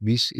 20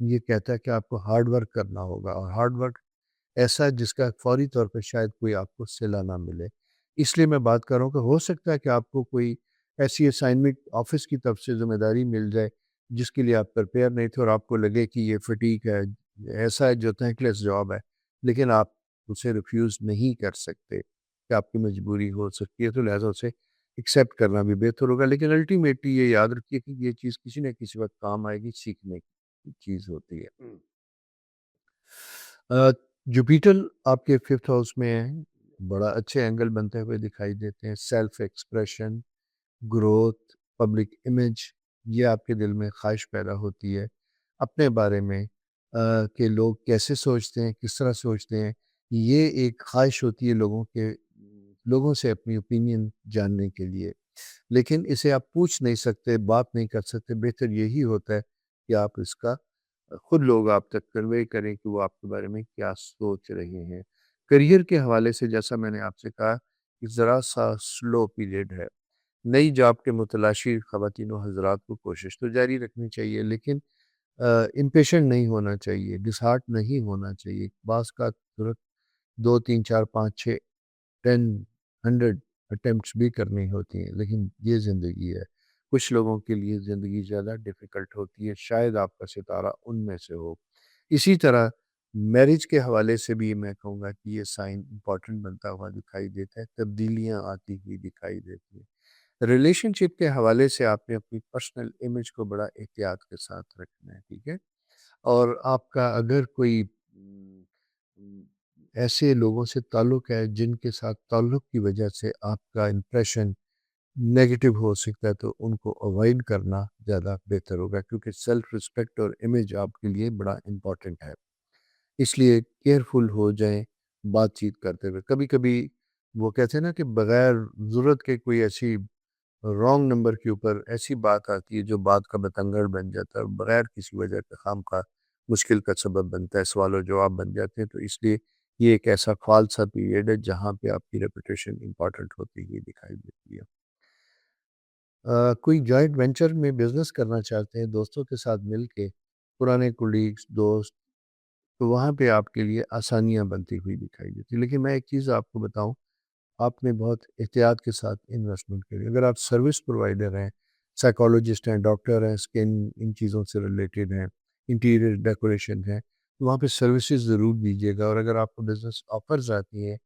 یہ کہتا ہے کہ آپ کو ہارڈ ورک کرنا ہوگا، اور ہارڈ ورک ایسا ہے جس کا فوری طور پہ شاید کوئی آپ کو صلہ نہ ملے۔ اس لیے میں بات کر رہا ہوں کہ ہو سکتا ہے کہ آپ کو کوئی ایسی اسائنمنٹ آفس کی طرف سے ذمہ داری مل جائے جس کے لیے آپ پریپیئر نہیں تھے، اور آپ کو لگے کہ یہ فٹیک ہے، ایسا ہے جو تھینکلیس جاب ہے، لیکن آپ اسے ریفیوز نہیں کر سکتے کہ آپ کی مجبوری ہو سکتی ہے، تو لہٰذا اسے ایکسیپٹ کرنا بھی بہتر ہوگا۔ لیکن الٹیمیٹلی یہ یاد رکھیے کہ یہ چیز کسی نہ کسی وقت کام آئے گی، سیکھنے کی چیز ہوتی ہے۔ جوپیٹر آپ کے 5th ہاؤس میں ہے، بڑا اچھے اینگل بنتے ہوئے دکھائی دیتے ہیں۔ Self expression, growth, public image, یہ آپ کے دل میں خواہش پیدا ہوتی ہے اپنے بارے میں، کہ لوگ کیسے سوچتے ہیں، کس طرح سوچتے ہیں۔ یہ ایک خواہش ہوتی ہے لوگوں سے اپنی اوپینین جاننے کے لیے، لیکن اسے آپ پوچھ نہیں سکتے، بات نہیں کر سکتے۔ بہتر یہی ہوتا ہے کہ آپ اس کا خود لوگ آپ تک کنوے کریں کہ وہ آپ کے بارے میں کیا سوچ رہے ہیں۔ کریئر کے حوالے سے جیسا میں نے آپ سے کہا کہ ذرا سا سلو پیریڈ ہے۔ نئی جاب کے متلاشی خواتین و حضرات کو کوشش تو جاری رکھنی چاہیے، لیکن امپیشنٹ نہیں ہونا چاہیے، ڈس ہارٹ نہیں ہونا چاہیے۔ بعض کا صورت 2 3 4 5 6 10 100 اٹیمپٹس بھی کرنی ہوتی ہیں، لیکن یہ زندگی ہے۔ کچھ لوگوں کے لیے زندگی زیادہ ڈیفیکلٹ ہوتی ہے، شاید آپ کا ستارہ ان میں سے ہو۔ اسی طرح میرج کے حوالے سے بھی میں کہوں گا کہ یہ سائن امپورٹنٹ بنتا ہوا دکھائی دیتا ہے، تبدیلیاں آتی ہوئی دکھائی دیتی ہیں۔ ریلیشن شپ کے حوالے سے آپ نے اپنی پرسنل امیج کو بڑا احتیاط کے ساتھ رکھنا ہے، ٹھیک ہے؟ اور آپ کا اگر کوئی ایسے لوگوں سے تعلق ہے جن کے ساتھ تعلق کی وجہ سے آپ کا امپریشن نیگیٹو ہو سکتا ہے، تو ان کو اوائڈ کرنا زیادہ بہتر ہوگا، کیونکہ سیلف رسپیکٹ اور امیج آپ کے لیے بڑا امپورٹنٹ ہے۔ اس لیے کیئرفل ہو جائیں بات چیت کرتے ہوئے۔ کبھی کبھی وہ کہتے ہیں نا کہ بغیر ضرورت کے کوئی ایسی رانگ نمبر کے اوپر ایسی بات آتی ہے جو بات کا بتنگڑ بن جاتا ہے، بغیر کسی وجہ کے خام مشکل کا سبب بنتا ہے، سوال و جواب بن جاتے ہیں۔ تو اس لیے یہ ایک ایسا فالسا پیریڈ ہے جہاں پہ آپ کی ریپوٹیشن امپورٹنٹ ہوتی ہوئی دکھائی دیتی ہے۔ کوئی جوائنٹ وینچر میں بزنس کرنا چاہتے ہیں دوستوں کے ساتھ مل کے، پرانے کولیگز، دوست، تو وہاں پہ آپ کے لیے آسانیاں بنتی ہوئی دکھائی دیتی۔ لیکن میں ایک چیز آپ کو بتاؤں، آپ نے بہت احتیاط کے ساتھ انویسٹمنٹ کری۔ اگر آپ سروس پرووائڈر ہیں، سائیکالوجسٹ ہیں، ڈاکٹر ہیں، اسکن ان چیزوں سے ریلیٹڈ ہیں، انٹیریئر ڈیکوریشن ہے، تو وہاں پہ سروسز ضرور دیجیے گا۔ اور اگر آپ کو بزنس آفرز آتی ہیں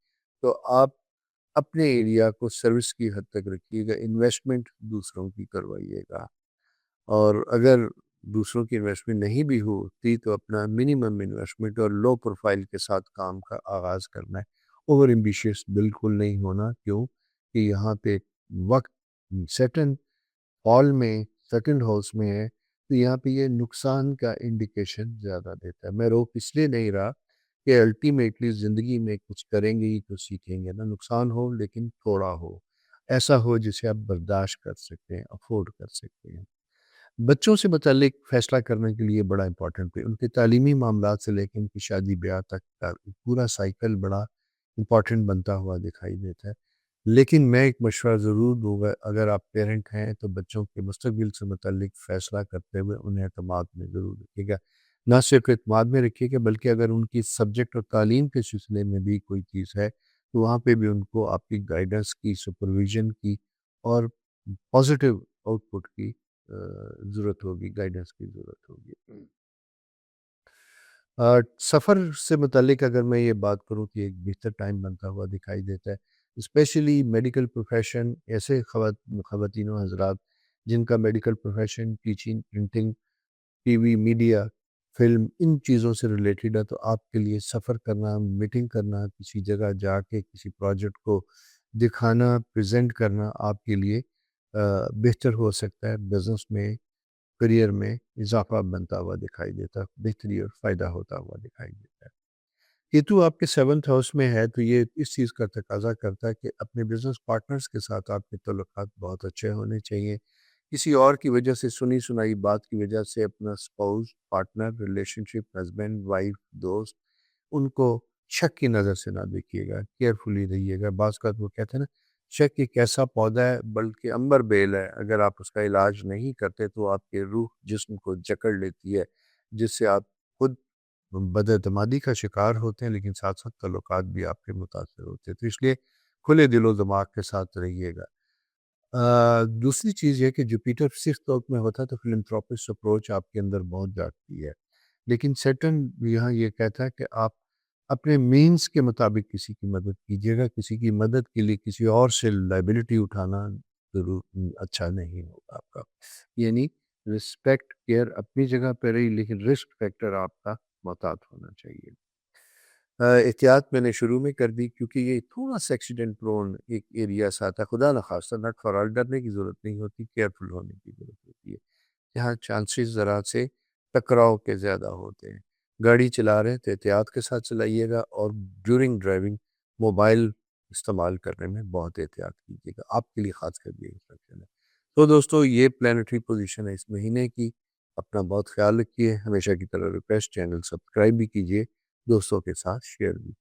تو آپ اپنے ایریا کو سروس کی حد تک رکھیے گا، انویسٹمنٹ دوسروں کی کروائیے گا۔ اور اگر دوسروں کی انویسٹمنٹ نہیں بھی ہوتی تو اپنا منیمم انویسٹمنٹ اور لو پروفائل کے ساتھ کام کا آغاز کرنا ہے۔ اوور ایمبیشیس بالکل نہیں ہونا، کیوں کہ یہاں پہ وقت سیٹن ہال میں، سیکنڈ ہاؤس میں ہے، تو یہاں پہ یہ نقصان کا انڈیکیشن زیادہ دیتا ہے۔ میں روک اس لیے نہیں رہا کہ الٹیمیٹلی زندگی میں کچھ کریں گے ہی تو سیکھیں گے نا، نقصان ہو لیکن تھوڑا ہو، ایسا ہو جسے آپ برداشت کر سکتے ہیں، افورڈ کر سکتے ہیں۔ بچوں سے متعلق فیصلہ کرنے کے لیے بڑا امپورٹنٹ ہے، ان کے تعلیمی معاملات سے لے کے ان کی شادی بیاہ تک کا پورا سائیکل بڑا امپورٹنٹ بنتا ہوا دکھائی دیتا ہے۔ لیکن میں ایک مشورہ ضرور دوں گا، اگر آپ پیرنٹ ہیں تو بچوں کے مستقبل سے متعلق فیصلہ کرتے ہوئے انہیں اعتماد میں ضرور رکھیے گا۔ نہ صرف اعتماد میں رکھیے گا بلکہ اگر ان کی سبجیکٹ اور تعلیم کے سلسلے میں بھی کوئی چیز ہے تو وہاں پہ بھی ان کو آپ کی گائیڈنس کی، سپرویژن کی اور پازیٹیو آؤٹ پٹ کی ضرورت ہوگی، گائیڈنس کی ضرورت ہوگی۔ سفر سے متعلق اگر میں یہ بات کروں کہ ایک بہتر ٹائم بنتا ہوا دکھائی دیتا ہے، اسپیشلی میڈیکل پروفیشن، ایسے خواتین و حضرات جن کا medical profession teaching, printing, T V, media, film, ان چیزوں سے ریلیٹڈ ہے، تو آپ کے لیے سفر کرنا، میٹنگ کرنا، کسی جگہ جا کے کسی پروجیکٹ کو دکھانا، پریزنٹ کرنا آپ کے لیے بہتر ہو سکتا ہے۔ بزنس میں، کریئر میں اضافہ بنتا ہوا دکھائی دیتا ہے، بہتری اور فائدہ ہوتا ہوا دکھائی دیتا ہے۔ کیتو آپ کے 7th ہاؤس میں ہے تو یہ اس چیز کا تقاضا کرتا ہے کہ اپنے بزنس پارٹنرز کے ساتھ آپ کے تعلقات بہت اچھے ہونے چاہیے۔ کسی اور کی وجہ سے، سنی سنائی بات کی وجہ سے اپنا سپاؤس، پارٹنر، ریلیشن شپ، ہسبینڈ، وائف، دوست، ان کو شک کی نظر سے نہ دیکھیے گا، کیئرفلی رہیے گا۔ بعض کا وہ کہتے ہیں نا، شک ایک ایسا پودا ہے بلکہ امبر بیل ہے، اگر آپ اس کا علاج نہیں کرتے تو آپ کے روح جسم کو جکڑ لیتی ہے، جس سے آپ خود بد-اعتمادی کا شکار ہوتے ہیں، لیکن ساتھ ساتھ تعلقات بھی آپ کے متاثر ہوتے ہیں۔ تو اس لیے کھلے دل و دماغ کے ساتھ رہیے گا۔ دوسری چیز یہ کہ جوپیٹر 6th ہاؤس میں ہوتا ہے تو فلنتھروپسٹ اپروچ آپ کے اندر بہت جاگتی ہے، لیکن سیٹرن یہاں یہ کہتا ہے کہ آپ اپنے مینز کے مطابق کسی کی مدد کیجیے گا، کسی کی مدد کے لیے کسی اور سے لائبلٹی اٹھانا ضرور اچھا نہیں ہوگا آپ کا۔ یعنی رسپیکٹ کیئر اپنی جگہ پہ رہی، لیکن رسک فیکٹر آپ کا محتاط ہونا چاہیے۔ احتیاط میں نے شروع میں کر دی کیونکہ یہ تھوڑا سا ایکسیڈنٹ پرون ایک ایریا سا تھا، خدا نخواستہ نٹ فار آل ڈرنے کی ضرورت نہیں ہوتی، کیئرفل ہونے کی ضرورت ہوتی ہے، یہاں چانسز ذرا سے ٹکراؤ کے زیادہ ہوتے ہیں۔ گاڑی چلا رہے ہیں تو احتیاط کے ساتھ چلائیے گا، اور ڈیورنگ ڈرائیونگ موبائل استعمال کرنے میں بہت احتیاط کیجیے گا، آپ کے لیے خاص کر یہ انسٹرکشن ہے۔ تو دوستو یہ پلانٹری پوزیشن ہے اس مہینے کی، اپنا بہت خیال رکھیے، ہمیشہ کی طرح ریکویسٹ چینل سبسکرائب بھی کیجیے، دوستوں کے ساتھ شیئر بھی